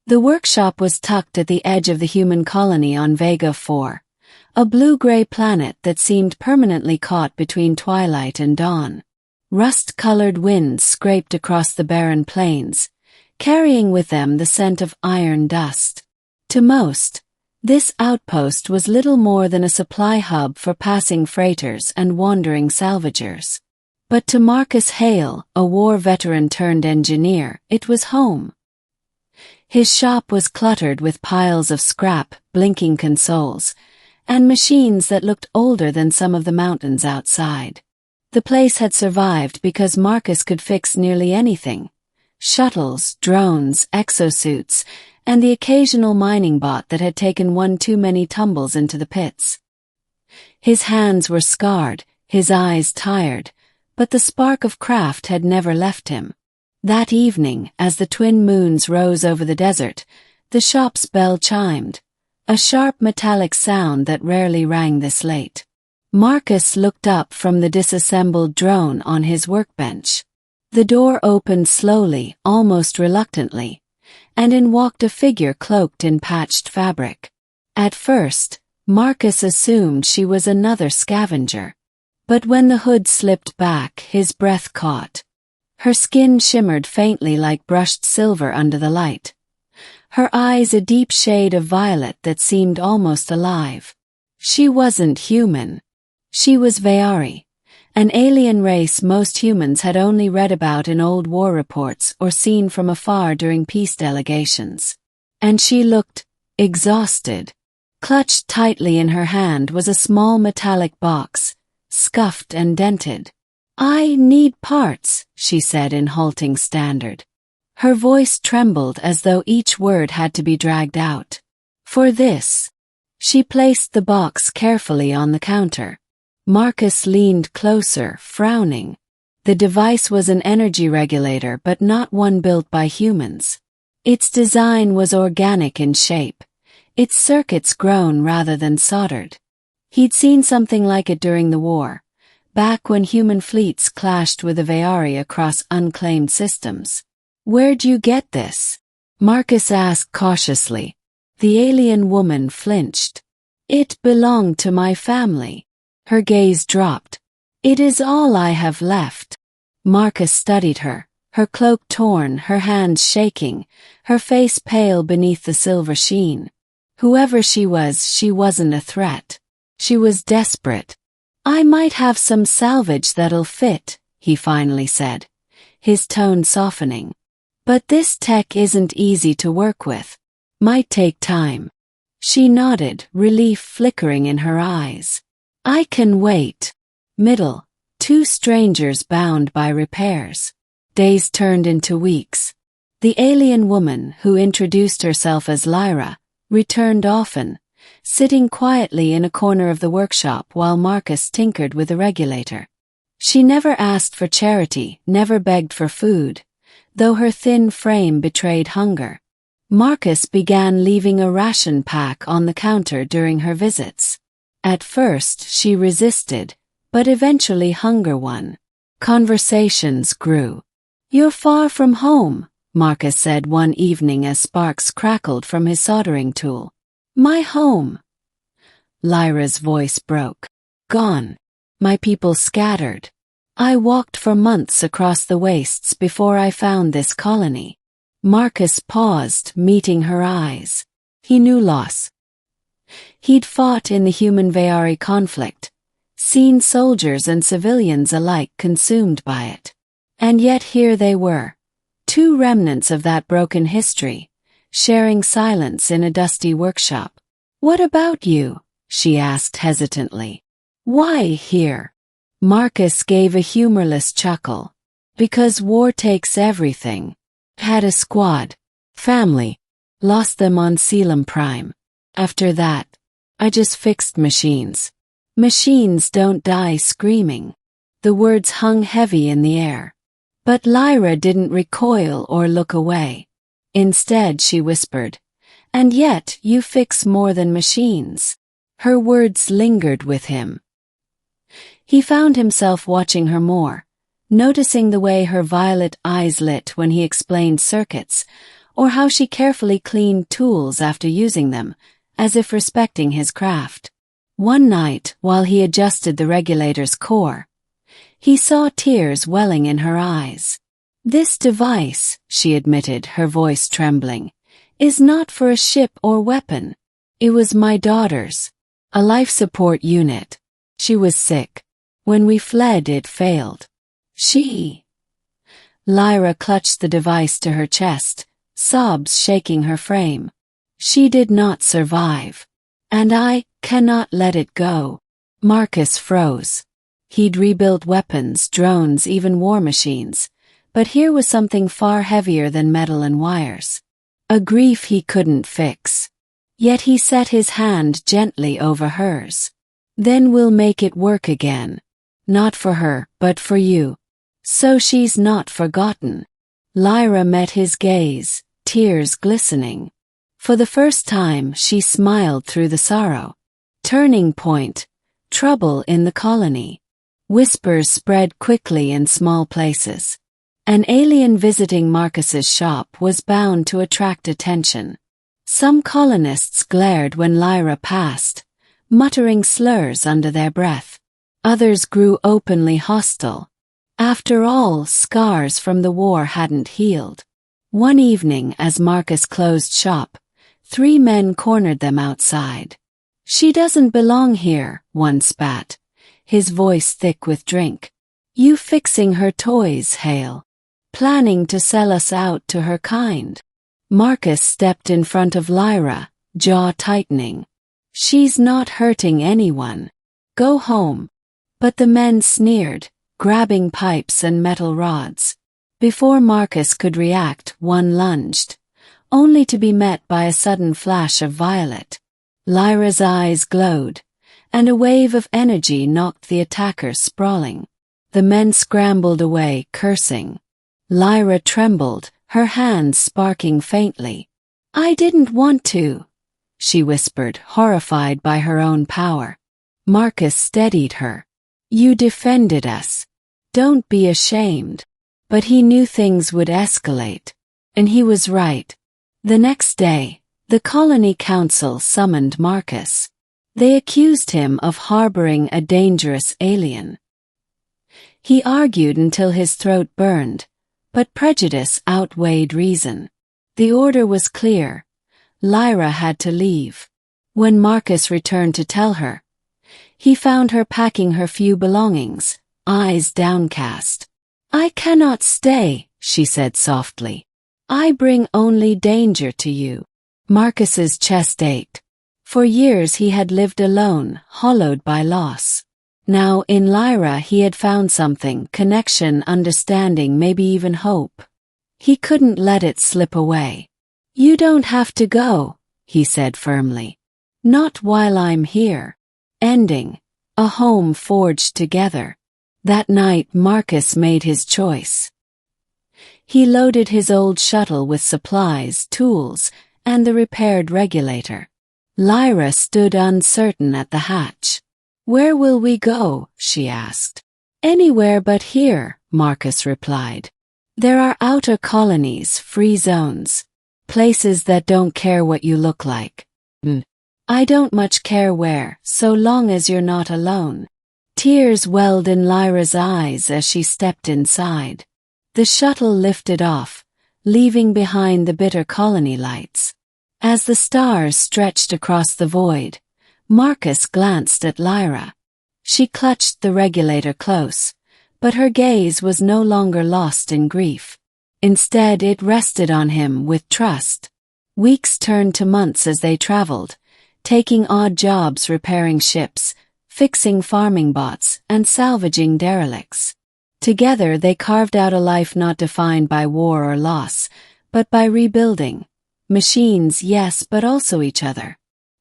The workshop was tucked at the edge of the human colony on Vega 4, a blue-gray planet that seemed permanently caught between twilight and dawn. Rust-colored winds scraped across the barren plains, carrying with them the scent of iron dust. To most, this outpost was little more than a supply hub for passing freighters and wandering salvagers. But to Marcus Hale, a war veteran-turned-engineer, it was home. His shop was cluttered with piles of scrap, blinking consoles, and machines that looked older than some of the mountains outside. The place had survived because Marcus could fix nearly anything: shuttles, drones, exosuits, and the occasional mining bot that had taken one too many tumbles into the pits. His hands were scarred, his eyes tired, but the spark of craft had never left him. That evening, as the twin moons rose over the desert, the shop's bell chimed, a sharp metallic sound that rarely rang this late. Marcus looked up from the disassembled drone on his workbench. The door opened slowly, almost reluctantly, and in walked a figure cloaked in patched fabric. At first, Marcus assumed she was another scavenger. But when the hood slipped back, his breath caught. Her skin shimmered faintly like brushed silver under the light. Her eyes a deep shade of violet that seemed almost alive. She wasn't human. She was Veari, an alien race most humans had only read about in old war reports or seen from afar during peace delegations. And she looked exhausted. Clutched tightly in her hand was a small metallic box, scuffed and dented. "I need parts," she said in halting standard. Her voice trembled as though each word had to be dragged out. "For this." She placed the box carefully on the counter. Marcus leaned closer, frowning. The device was an energy regulator, but not one built by humans. Its design was organic in shape, its circuits grown rather than soldered. He'd seen something like it during the war, back when human fleets clashed with the Veari across unclaimed systems. "Where'd you get this?" Marcus asked cautiously. The alien woman flinched. "It belonged to my family." Her gaze dropped. "It is all I have left." Marcus studied her, her cloak torn, her hands shaking, her face pale beneath the silver sheen. Whoever she wasn't a threat. She was desperate. "I might have some salvage that'll fit," he finally said, his tone softening. "But this tech isn't easy to work with. Might take time." She nodded, relief flickering in her eyes. "I can wait." Middle, two strangers bound by repairs. Days turned into weeks. The alien woman, who introduced herself as Lyra, returned often, sitting quietly in a corner of the workshop while Marcus tinkered with the regulator. She never asked for charity, never begged for food, though her thin frame betrayed hunger. Marcus began leaving a ration pack on the counter during her visits. At first she resisted, but eventually hunger won. Conversations grew. "You're far from home," Marcus said one evening as sparks crackled from his soldering tool. "My home." Lyra's voice broke. "Gone. My people scattered. I walked for months across the wastes before I found this colony." Marcus paused, meeting her eyes. He knew loss. He'd fought in the human-Veari conflict, seen soldiers and civilians alike consumed by it. And yet here they were, two remnants of that broken history, sharing silence in a dusty workshop. "What about you?" she asked hesitantly. "Why here?" Marcus gave a humorless chuckle. "Because war takes everything. Had a squad. Family. Lost them on Selim Prime. After that, I just fixed machines. Machines don't die screaming." The words hung heavy in the air. But Lyra didn't recoil or look away. Instead she whispered, "And yet you fix more than machines." Her words lingered with him. He found himself watching her more, noticing the way her violet eyes lit when he explained circuits, or how she carefully cleaned tools after using them, as if respecting his craft. One night, while he adjusted the regulator's core, he saw tears welling in her eyes. "This device," she admitted, her voice trembling, "is not for a ship or weapon. It was my daughter's. A life support unit. She was sick. When we fled, it failed. She..." Lyra clutched the device to her chest, sobs shaking her frame. "She did not survive. And I cannot let it go." Marcus froze. He'd rebuilt weapons, drones, even war machines, but here was something far heavier than metal and wires. A grief he couldn't fix. Yet he set his hand gently over hers. "Then we'll make it work again. Not for her, but for you. So she's not forgotten." Lyra met his gaze, tears glistening. For the first time, she smiled through the sorrow. Turning point. Trouble in the colony. Whispers spread quickly in small places. An alien visiting Marcus's shop was bound to attract attention. Some colonists glared when Lyra passed, muttering slurs under their breath. Others grew openly hostile. After all, scars from the war hadn't healed. One evening, as Marcus closed shop, 3 men cornered them outside. "She doesn't belong here," one spat, his voice thick with drink. "You fixing her toys, Hale. Planning to sell us out to her kind." Marcus stepped in front of Lyra, jaw tightening. "She's not hurting anyone. Go home." But the men sneered, grabbing pipes and metal rods. Before Marcus could react, one lunged, only to be met by a sudden flash of violet. Lyra's eyes glowed, and a wave of energy knocked the attacker sprawling. The men scrambled away, cursing. Lyra trembled, her hands sparking faintly. "I didn't want to," she whispered, horrified by her own power. Marcus steadied her. "You defended us. Don't be ashamed." But he knew things would escalate. And he was right. The next day, the colony council summoned Marcus. They accused him of harboring a dangerous alien. He argued until his throat burned, but prejudice outweighed reason. The order was clear. Lyra had to leave. When Marcus returned to tell her, he found her packing her few belongings, eyes downcast. "I cannot stay," she said softly. "I bring only danger to you." Marcus's chest ached. For years he had lived alone, hollowed by loss. Now in Lyra he had found something, connection, understanding, maybe even hope. He couldn't let it slip away. "You don't have to go," he said firmly. "Not while I'm here." Ending. A home forged together. That night Marcus made his choice. He loaded his old shuttle with supplies, tools, and the repaired regulator. Lyra stood uncertain at the hatch. "Where will we go?" she asked. "Anywhere but here," Marcus replied. "There are outer colonies, free zones. Places that don't care what you look like." "I don't much care where, so long as you're not alone." Tears welled in Lyra's eyes as she stepped inside. The shuttle lifted off, leaving behind the bitter colony lights. As the stars stretched across the void, Marcus glanced at Lyra. She clutched the regulator close, but her gaze was no longer lost in grief. Instead, it rested on him with trust. Weeks turned to months as they traveled, taking odd jobs repairing ships, fixing farming bots, and salvaging derelicts. Together they carved out a life not defined by war or loss, but by rebuilding. Machines, yes, but also each other.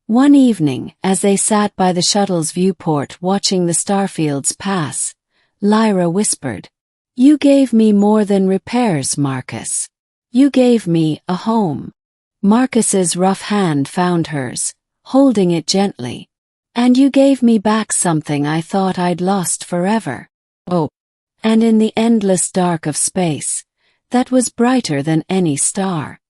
One evening, as they sat by the shuttle's viewport watching the starfields pass, Lyra whispered, "You gave me more than repairs, Marcus. You gave me a home." Marcus's rough hand found hers, holding it gently. "And you gave me back something I thought I'd lost forever. Oh, and in the endless dark of space, that was brighter than any star."